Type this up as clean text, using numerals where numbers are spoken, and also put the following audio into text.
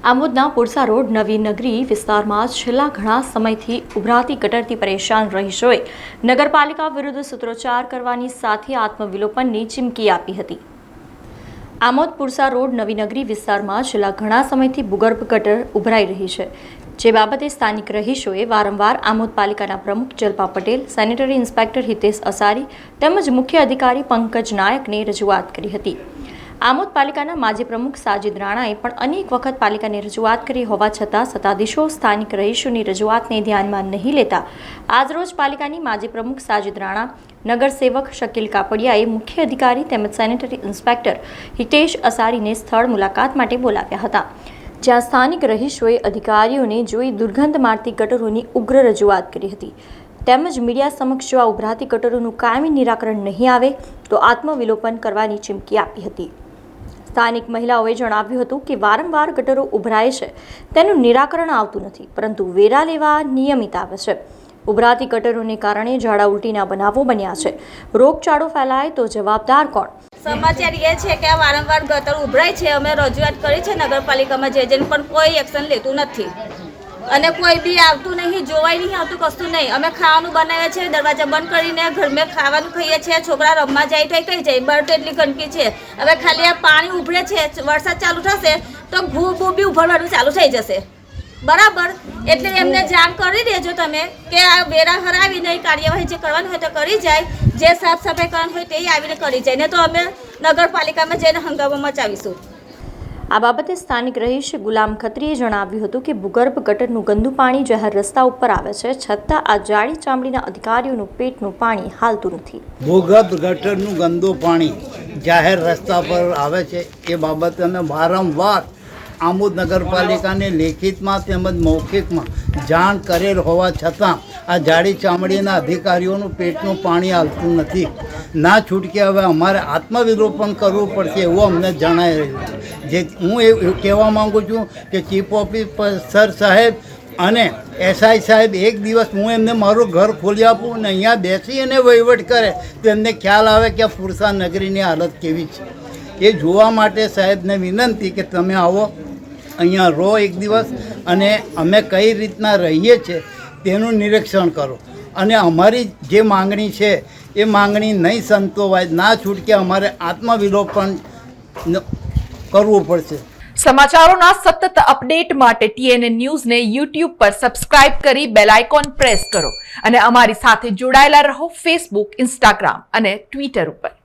આમોદના Pursa road નવી નગરી વિસ્તારમાં છેલ્લા ઘણા સમયથી ઉભરાતી ગટરથી પરેશાન રહીશોએ નગરપાલિકા વિરુદ્ધ સૂત્રોચ્ચાર કરવાની સાથે આત્મવિલોપનની ચીમકી આપી હતી। આમોદ પુરસા રોડ નવી નગરી વિસ્તારમાં છેલ્લા ઘણા સમયથી ભૂગર્ભ ગટર ઉભરાઈ રહી છે, જે બાબતે સ્થાનિક રહીશોએ વારંવાર આમોદ પાલિકાના પ્રમુખ જલપા પટેલ, સેનેટરી ઇન્સ્પેક્ટર હિતેશ અસારી તેમજ મુખ્ય અધિકારી પંકજ નાયકને રજૂઆત કરી હતી। આમોદ પાલિકાના માજી પ્રમુખ સાજિદ રાણાએ પણ અનેક વખત પાલિકાને રજૂઆત કરી હોવા છતાં સત્તાધીશો સ્થાનિક રહીશોની રજૂઆતને ધ્યાનમાં નહીં લેતા આજરોજ પાલિકાની માજી પ્રમુખ સાજિદ રાણા, નગરસેવક શકીલ કાપડિયાએ મુખ્ય અધિકારી તેમજ સેનેટરી ઇન્સ્પેક્ટર હિતેશ અસારીને સ્થળ મુલાકાત માટે બોલાવ્યા હતા, જ્યાં સ્થાનિક રહીશોએ અધિકારીઓને જોઈ દુર્ગંધ મારતી ગટરોની ઉગ્ર રજૂઆત કરી હતી તેમજ મીડિયા સમક્ષ જો આ ઉભરાતી ગટરોનું કાયમી નિરાકરણ નહીં આવે તો આત્મવિલોપન કરવાની ચીમકી આપી હતી। સ્થાનિક મહિલાઓએ જણાવ્યું હતું કે વારંવાર ગટરો ઉભરાય છે, તેનું નિરાકરણ આવતું નથી, પરંતુ વેરા લેવા નિયમિત આવે છે। ઉભરાતી ગટરોને કારણે ઝાડા ઉલટીના બનાવો બન્યા છે। રોગચાળો ફેલાય તો જવાબદાર કોણ? સમાચાર એ છે કે વારંવાર ગટર ઉભરાય છે। અમે રજૂઆત કરી છે નગરપાલિકામાં, જેને પણ કોઈ એક્શન લેતું નથી અને કોઈ બી આવતું નહીં, જોવાય નહીં આવતું, કશું નહીં। અમે ખાવાનું બનાવીએ છીએ, દરવાજા બંધ કરીને ઘરમાં ખાવાનું ખાઈએ છીએ, છોકરા રમવા જાય તો કઈ જાય, બહાર તો એટલી ગંદકી છે। હવે ખાલી આ પાણી ઉભરે છે, વરસાદ ચાલુ થશે તો ભૂ બી ઉભરવાનું ચાલુ થઈ જશે, બરાબર? એટલે એમને જાણ કરી દેજો તમે કે આ વેરા હરાવીને કાર્યવાહી જે કરવાની હોય તો કરી જાય, જે સાફ સફાઈ કરવાની હોય તે આવીને કરી જાય, ને તો અમે નગરપાલિકામાં જઈને હંગામો મચાવીશું। આ બાબતે સ્થાનિક રહીશ ગુલામ ખત્રીએ જણાવ્યું હતું કે ભૂગર્ભ ગટરનું ગંદુ પાણી જાહેર રસ્તા ઉપર આવે છે, છતાં આ જાડી ચામડીના અધિકારીઓનું પેટનું પાણી હાલતું નથી। ભૂગર્ભ ગટરનું ગંદુ પાણી જાહેર રસ્તા પર આવે છે, એ બાબતે અમે વારંવાર આમોદ નગરપાલિકાને લેખિતમાં તેમજ મૌખિકમાં જાણ કરેલ હોવા છતાં આ જાડી ચામડીના અધિકારીઓનું પેટનું પાણી હાલતું નથી। ના છૂટકે હવે અમારે આત્મવિલોપન કરવું પડશે એવું અમને જણાઈ રહ્યું છે। જે હું એ કહેવા માગું છું કે ચીફ ઓફિસર સાહેબ અને એસઆઈ સાહેબ એક દિવસ હું એમને મારું ઘર ખોલી આપું અને અહીંયા બેસી અને વહીવટ કરે તો એમને ખ્યાલ આવે કે પુરસા નગરીની હાલત કેવી છે। એ જોવા માટે સાહેબને વિનંતી કે તમે આવો, અહીંયા રહો એક દિવસ અને અમે કઈ રીતના રહીએ છીએ તેનું નિરીક્ષણ કરો અને અમારી જે માંગણી છે એ માંગણી નહીં સંતોવાય, ના છૂટકે અમારે આત્મવિલોપન કરવું પડશે। સમાચારોના સતત અપડેટ માટે TNN ન્યૂઝને YouTube પર સબસ્ક્રાઇબ કરી બેલ આઇકોન પ્રેસ કરો અને અમારી સાથે જોડાયેલા રહો Facebook, Instagram અને Twitter ઉપર।